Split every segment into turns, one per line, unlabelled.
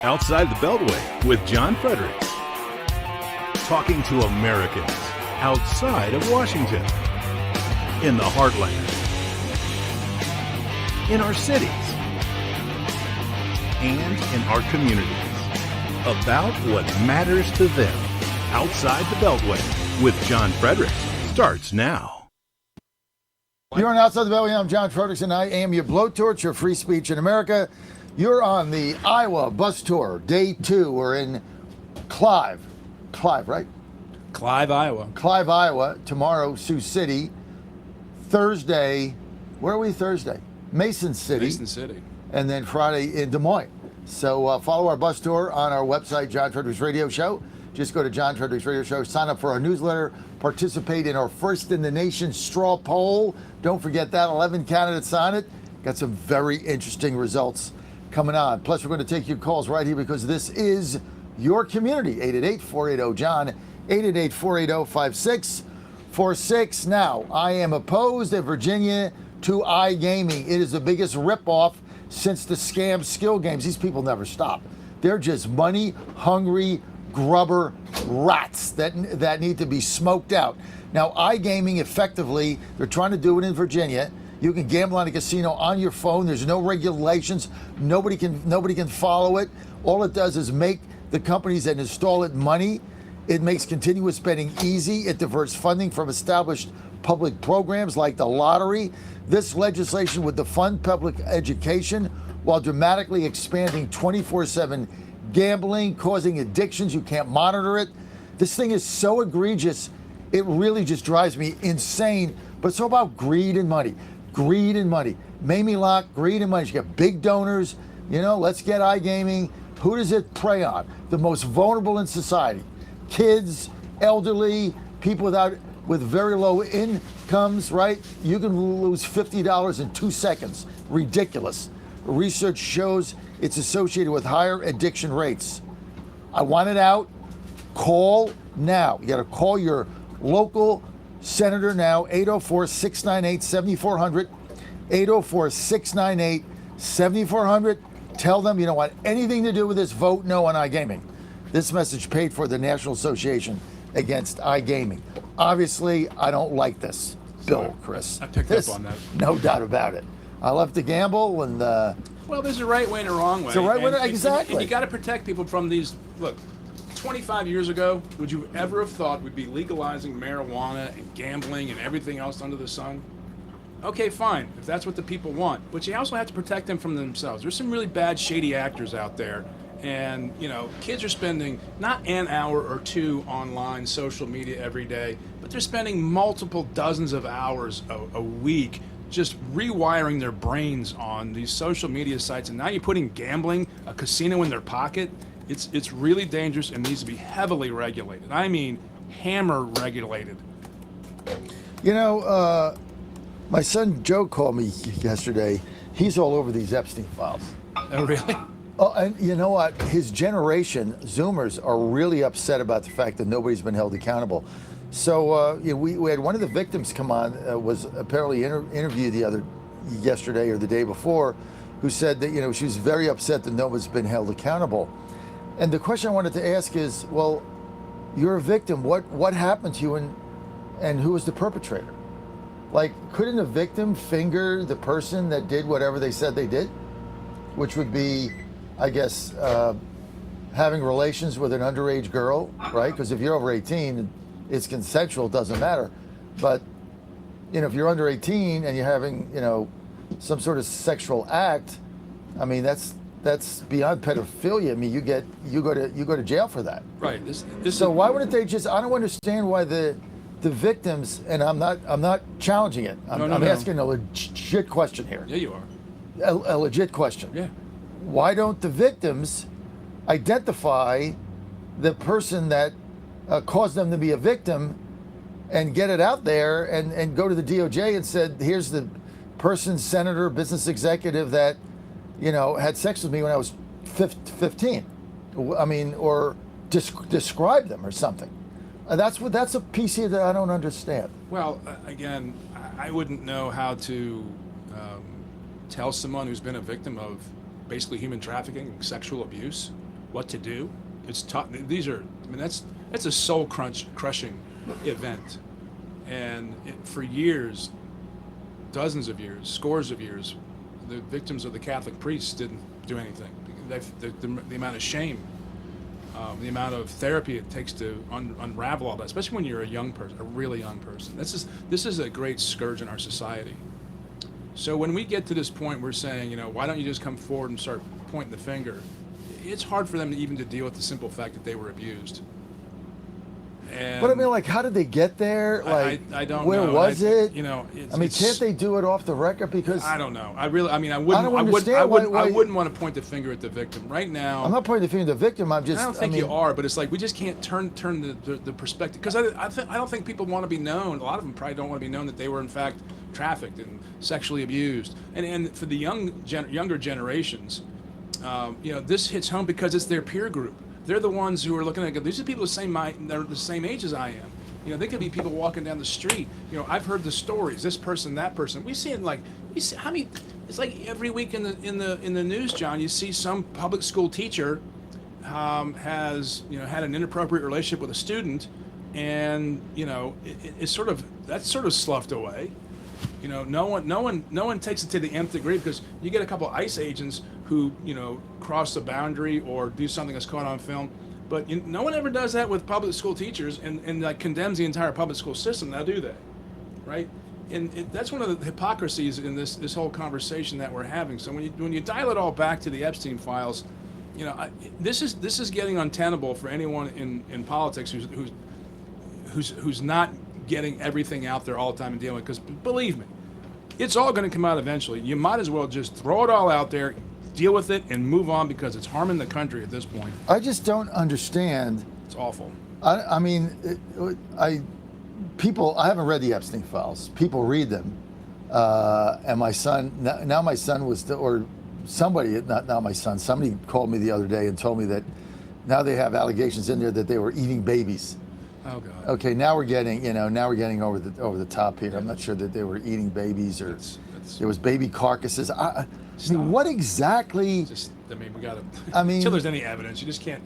Outside the Beltway with John Fredericks. Talking to Americans outside of Washington, in the heartland, in our cities, and in our communities. About what matters to them. Outside the Beltway with John Fredericks starts now.
You're on Outside the Beltway. I'm John Fredericks, and I am your blowtorch, your free speech in America. You're on the Iowa bus tour, day 2. We're in Clive, right?
Clive, Iowa.
Clive, Iowa. Tomorrow, Sioux City. Thursday, where are we Thursday? Mason City. And then Friday in Des Moines. So follow our bus tour on our website, John Fredericks Radio Show. Just go to John Fredericks Radio Show, sign up for our newsletter, participate in our First in the Nation straw poll. Don't forget that, 11 candidates on it. Got some very interesting results coming on. Plus, we're going to take your calls right here because this is your community. 888-480-JOHN, 888-480-5646. Now, I am opposed in Virginia to iGaming. It is the biggest ripoff since the scam skill games. These people never stop. They're just money-hungry grubber rats that need to be smoked out. Now, iGaming, effectively, they're trying to do it in Virginia. You can gamble on a casino on your phone. There's no regulations. Nobody can follow it. All it does is make the companies that install it money. It makes continuous betting easy. It diverts funding from established public programs like the lottery. This legislation would defund public education while dramatically expanding 24/7 gambling, causing addictions. You can't monitor it. This thing is so egregious, it really just drives me insane. But it's all about greed and money. Greed and money. Mamie Locke, greed and money. You get big donors. Let's get iGaming. Who does it prey on? The most vulnerable in society. Kids, elderly, people with very low incomes, right? You can lose $50 in 2 seconds. Ridiculous. Research shows it's associated with higher addiction rates. I want it out. Call now. You got to call your local senator now, 804-698-7400, 804-698-7400. Tell them you don't want anything to do with this. Vote no on iGaming. This message paid for the National Association Against iGaming. Obviously, I don't like this bill, Chris.
I picked up on that.
No doubt about it. I love to gamble, and
well, there's a right way and a wrong way.
It's a right way, exactly.
And you got to protect people from these. Look, 25 years ago, would you ever have thought we'd be legalizing marijuana and gambling and everything else under the sun? Okay, fine, if that's what the people want. But you also have to protect them from themselves. There's some really bad, shady actors out there. And, kids are spending not an hour or two online, social media every day, but they're spending multiple dozens of hours a week just rewiring their brains on these social media sites. And now you're putting gambling, a casino in their pocket. It's really dangerous and needs to be heavily regulated. I mean, hammer regulated.
My son Joe called me yesterday. He's all over these Epstein files.
Oh, really?
Oh, and you know what? His generation, Zoomers, are really upset about the fact that nobody's been held accountable. So we had one of the victims come on, was apparently interviewed yesterday or the day before, who said that she was very upset that nobody's been held accountable. And the question I wanted to ask is, well, you're a victim. What happened to you, and who was the perpetrator? Like, couldn't a victim finger the person that did whatever they said they did? Which would be, I guess, having relations with an underage girl, right? Because if you're over 18, it's consensual, it doesn't matter. But, if you're under 18 and you're having, some sort of sexual act, I mean, that's beyond pedophilia. I mean, you go to jail for that.
Right.
So why wouldn't they just? I don't understand why the victims, and I'm not challenging it. I'm asking a legit question here.
Yeah, you are.
A legit question.
Yeah.
Why don't the victims identify the person that caused them to be a victim and get it out there and go to the DOJ and said, here's the person, senator, business executive that had sex with me when I was 15. I mean, or describe them or something. That's a piece here that I don't understand.
Well, again, I wouldn't know how to tell someone who's been a victim of basically human trafficking and sexual abuse what to do. It's tough. These are, I mean, that's a soul crushing event, and for years, dozens of years, scores of years, the victims of the Catholic priests didn't do anything. The amount of shame, the amount of therapy it takes to unravel all that, especially when you're a young person, a really young person. This is a great scourge in our society. So when we get to this point, we're saying, why don't you just come forward and start pointing the finger? It's hard for them to deal with the simple fact that they were abused. And
But I mean, like, how did they get there? Like,
I don't
where
know.
was it?
It's,
Can't they do it off the record? Because
I don't know. I wouldn't want to point the finger at the victim right now.
I'm not pointing the finger at the victim. I don't
think you are, but it's like we just can't turn the perspective, because I don't think people want to be known. A lot of them probably don't want to be known that they were in fact trafficked and sexually abused. And for the younger generations, this hits home because it's their peer group. They're the ones who are looking at it. These are people they're the same age as I am. They could be people walking down the street. I've heard the stories. This person, that person. We see it how many? It's like every week in the news, John. You see some public school teacher has had an inappropriate relationship with a student, and it's sort of sloughed away. No one takes it to the nth degree, because you get a couple of ICE agents who cross the boundary or do something that's caught on film, but no one ever does that with public school teachers and like condemns the entire public school system. Now do they, right? And that's one of the hypocrisies in this whole conversation that we're having. So when you dial it all back to the Epstein files, this is getting untenable for anyone in politics who's not getting everything out there all the time and dealing with. Because believe me, it's all going to come out eventually. You might as well just throw it all out there, deal with it, and move on, because it's harming the country at this point.
I just don't understand.
It's awful.
I haven't read the Epstein files. People read them, and my son. Now my son somebody called me the other day and told me that now they have allegations in there that they were eating babies.
Oh God.
Okay, now we're getting over the top here. I'm not sure that they were eating babies or there was baby carcasses. I mean, what exactly?
We got to.
Until
there's any evidence, you just can't.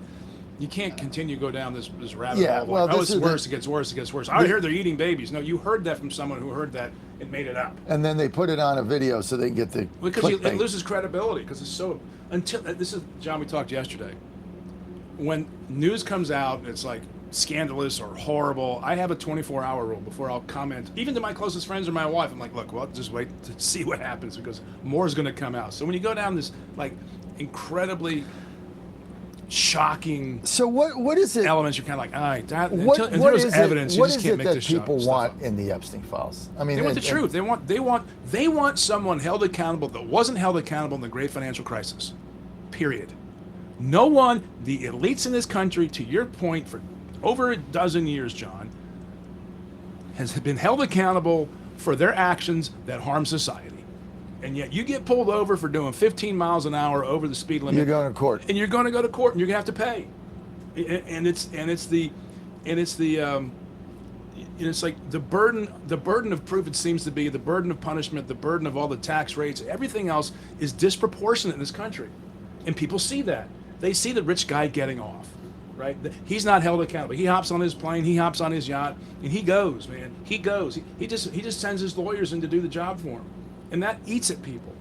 You can't continue to go down this rabbit hole.
Yeah, well,
it's worse. It gets worse. It gets worse. I hear they're eating babies. No, you heard that from someone who heard that and made it up.
And then they put it on a video so they can get the
because it loses credibility, because it's so this is John. We talked yesterday. When news comes out, it's like scandalous or horrible. I have a 24-hour rule before I'll comment, even to my closest friends or my wife. I'm like, look, well, just wait to see what happens, because more is going to come out. So when you go down this like incredibly shocking
what is it
elements, you're kind of like, all right,
what
there's evidence, you just can't make this
that people want
up.
in the Epstein files? I mean,
they want the truth. They want someone held accountable that wasn't held accountable in the great financial crisis. Period. No one, the elites in this country, to your point, for over a dozen years, John, has been held accountable for their actions that harm society. And yet you get pulled over for doing 15 miles an hour over the speed limit.
You're going to court.
And you're going to go to court, and you're going to have to pay. And it's like the burden of proof, it seems to be, the burden of punishment, the burden of all the tax rates, everything else is disproportionate in this country. And people see that. They see the rich guy getting off, right? He's not held accountable. He hops on his plane, he hops on his yacht, and he goes, man. He goes. He just sends his lawyers in to do the job for him. And that eats at people.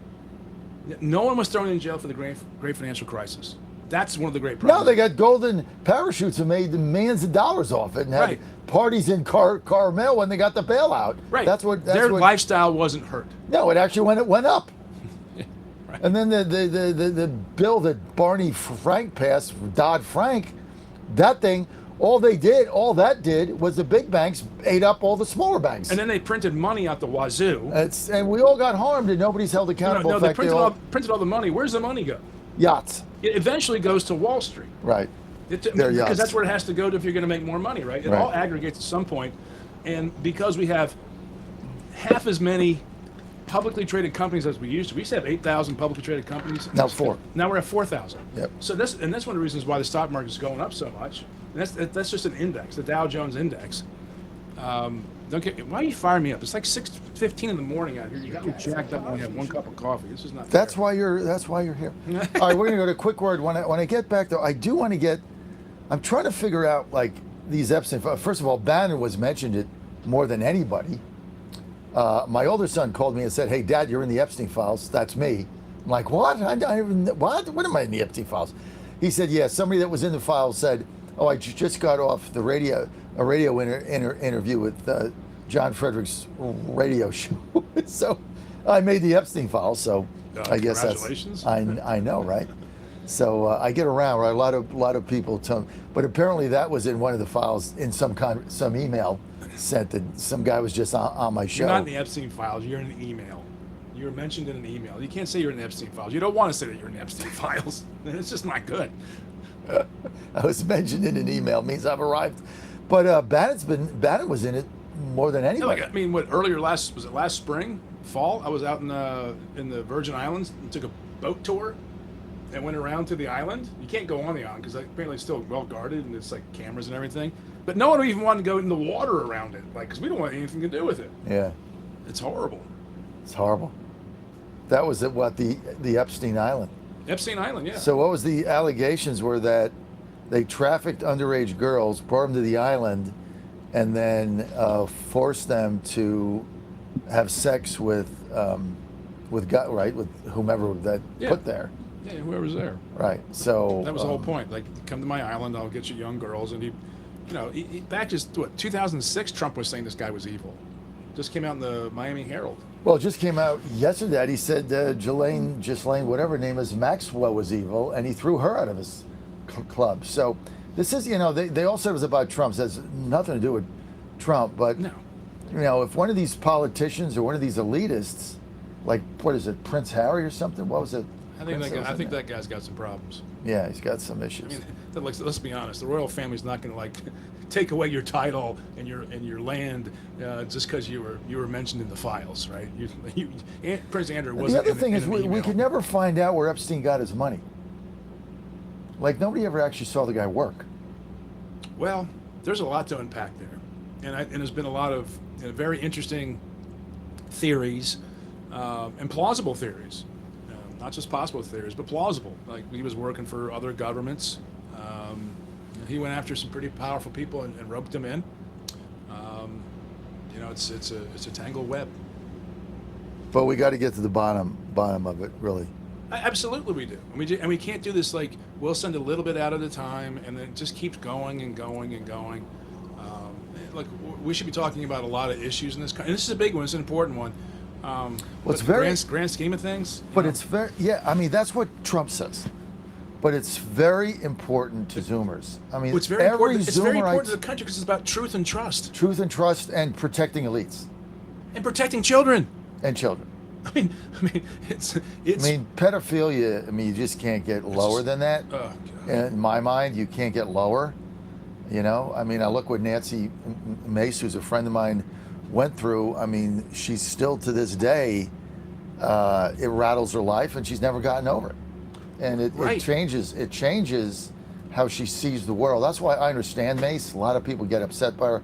No one was thrown in jail for the great financial crisis. That's one of the great problems.
No, they got golden parachutes and made millions of dollars off it, and had parties in Carmel when they got the bailout.
Right. Their lifestyle wasn't hurt.
No, it actually went up.
Right.
And then the bill that Barney Frank passed, Dodd-Frank, that thing, all that did was the big banks ate up all the smaller banks.
And then they printed money out the wazoo.
And we all got harmed, and nobody's held accountable.
No, they printed all the money. Where's the money go?
Yachts.
It eventually goes to Wall Street.
Right.
Because that's where it has to go to if you're going to make more money, right? It all aggregates at some point. And because we have half as many publicly traded companies as we used to have 8,000 publicly traded companies.
Now 4.
Now we're at 4,000.
Yep.
So that's one of the reasons why the stock market is going up so much. And that's just an index, the Dow Jones index. Why are you firing me up? It's like 6:15 in the morning out here. You got me jacked up and only have one cup of coffee. This is not.
That's
fair.
why you're here. All right, we're gonna go to a quick word. When I get back though, I do want to get. I'm trying to figure out like these Epstein. First of all, Bannon was mentioned it more than anybody. My older son called me and said, "Hey, Dad, you're in the Epstein files." That's me. I'm like, what? What? What am I in the Epstein files? He said, yeah, somebody that was in the files said, oh, I just got off the radio interview with John Fredericks radio show. So I made the Epstein files. So I guess
congratulations.
I know, right? So I get around, right? A lot of people tell me, but apparently that was in one of the files in some email sent that some guy was just on my show.
You're not in the Epstein files. You're in an email. You were mentioned in an email. You can't say you're in the Epstein files. You don't want to say that you're in the Epstein files. It's just not good.
I was mentioned in an email means I've arrived, but Bannon was in it more than anybody.
I mean, last spring, fall? I was out in the Virgin Islands and took a boat tour and went around to the island. You can't go on the island because apparently it's still well guarded and it's like cameras and everything. But no one even wanted to go in the water around it, like because we don't want anything to do with it.
Yeah,
it's horrible.
It's horrible. That was at the Epstein Island.
Epstein Island, yeah.
So what was the allegations were that they trafficked underage girls, brought them to the island, and then forced them to have sex with whomever that put there.
Yeah, whoever's there.
Right. So
that was the whole point. Like, come to my island, I'll get you young girls, and back just 2006, Trump was saying this guy was evil. Just came out in the Miami Herald.
Well, it just came out yesterday. He said Ghislaine, whatever her name is, Maxwell was evil, and he threw her out of his club. So this is, they all said it was about Trump. It has nothing to do with Trump. But,
no.
If one of these politicians or one of these elitists, like, what is it, Prince Harry or something? What was it?
I think that guy's got some problems.
Yeah, he's got some issues.
I mean, let's be honest. The royal family's not going to take away your title and your land just because you were mentioned in the files, right? Prince Andrew wasn't.
The other thing is we could never find out where Epstein got his money. Like nobody ever actually saw the guy work.
Well, there's a lot to unpack there, and there's been a lot of very interesting theories and plausible theories. Not just possible theories, but plausible. Like he was working for other governments. He went after some pretty powerful people and roped them in. It's a tangled web.
But we got to get to the bottom of it, really.
Absolutely, we do. And we can't do this like we'll send a little bit out at a time, and then it just keeps going and going and going. Look, we should be talking about a lot of issues in this country. And this is a big one. It's an important one.
It's very
grand scheme of things.
But it's very that's what Trump says. But it's very important to Zoomers. I mean,
it's very important. It's very important to the country because it's about truth and trust.
Truth and trust, and protecting elites.
And protecting children.
And children.
I mean, it's.
I mean, pedophilia. I mean, you just can't get lower than that.
Oh, God.
In my mind, you can't get lower. I mean, I look what Nancy Mace, who's a friend of mine, went through. I mean, she's still to this day, it rattles her life, and she's never gotten over it. And it changes how she sees the world. That's why I understand Mace. A lot of people get upset by her.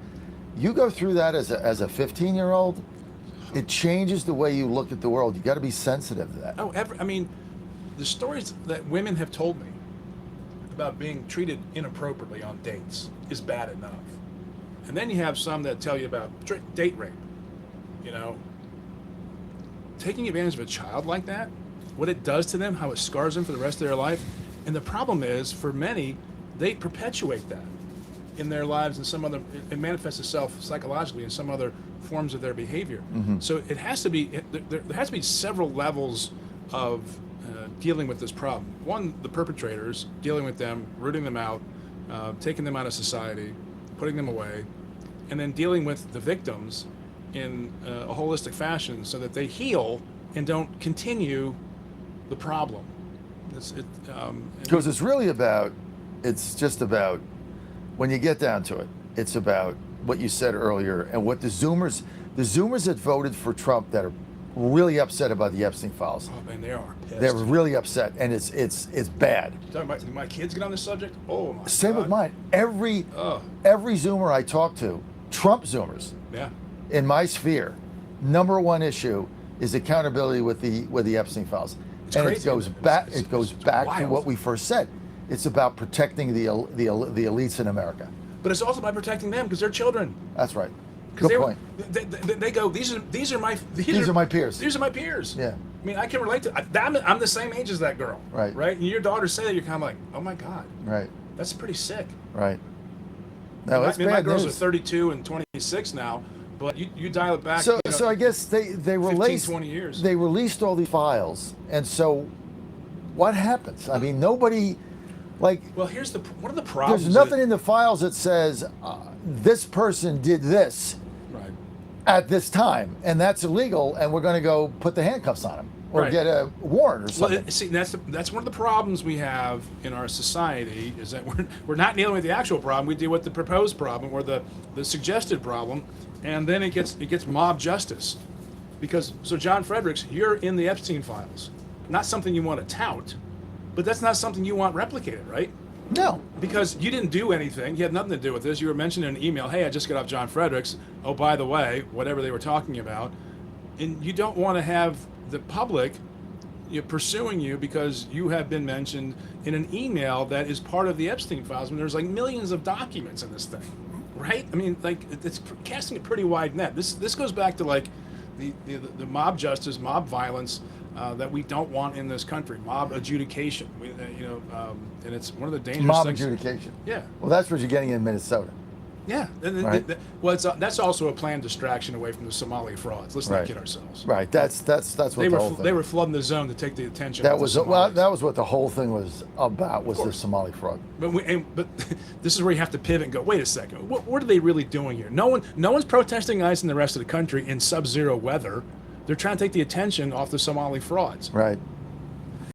You go through that as a 15-year-old, it changes the way you look at the world. You got to be sensitive to that.
Oh, the stories that women have told me about being treated inappropriately on dates is bad enough. And then you have some that tell you about date rape. Taking advantage of a child like that, what it does to them, how it scars them for the rest of their life. And the problem is, for many, they perpetuate that in their lives and it manifests itself psychologically in some other forms of their behavior.
Mm-hmm.
So there has to be several levels of dealing with this problem. One, the perpetrators, dealing with them, rooting them out, taking them out of society, putting them away, and then dealing with the victims in a holistic fashion so that they heal and don't continue the problem.
Because it's just about, when you get down to it, it's about what you said earlier and what the Zoomers that voted for Trump that are really upset about the Epstein files.
Oh man, they are pissed.
They're really upset, and it's bad.
Talking about my kids get on this subject? Oh my
Same
God.
with mine. Every Zoomer I talk to, Trump Zoomers,
yeah,
in my sphere, number one issue is accountability with the Epstein files. And
crazy.
it goes back. It goes back to
wild.
what we first said. It's about protecting the elites in America.
But it's also by protecting them because they're children.
That's right.
Because
Good point.
They go, these are my
peers.
These are my peers.
Yeah.
I mean, I can relate to. I'm the same age as that girl.
Right.
Right. And your daughter say that, you're kind of like, oh my God.
Right.
That's pretty sick.
Right. No, that's
I mean, my
bad
girls are
news.
32 and 26 now, but you dial it back.
So,
you know,
so I guess they
15,
released
20 years.
They released all these files, and so what happens? I mean, nobody, like,
well, here's one of the problems.
there's nothing in the files that says this person did this
Right.
at this time, and that's illegal, and we're going to go put the handcuffs on him or
Right.
get a warrant or something.
Well, see, that's one of the problems we have in our society is that we're not dealing with the actual problem. We deal with the proposed problem or the suggested problem, and then it gets mob justice. Because so John Fredericks, you're in the Epstein files, not something you want to tout, but that's not something you want replicated, right?
No.
Because you didn't do anything. You had nothing to do with this. You were mentioned in an email, hey, I just got off John Fredericks. Oh, by the way, whatever they were talking about. And you don't want to have the public pursuing you because you have been mentioned in an email that is part of the Epstein files when there's like millions of documents in this thing, right? I mean, like it's casting a pretty wide net. This goes back to like the mob justice, mob violence that we don't want in this country, mob adjudication. And it's one of the dangerous
Mob
things.
adjudication.
Yeah.
Well, that's what you're getting in Minnesota.
Yeah.
Right.
Well, that's also a planned distraction away from the Somali frauds. Let's not
Right.
kid ourselves.
Right. That's what the whole thing.
They were flooding the zone to take the attention.
That
of the
was
Somalis.
that was what the whole thing was about. Was the
course.
Somali fraud.
But this is where you have to pivot and go, wait a second, what are they really doing here? No one's protesting ICE in the rest of the country in sub-zero weather. They're trying to take the attention off the Somali frauds.
Right.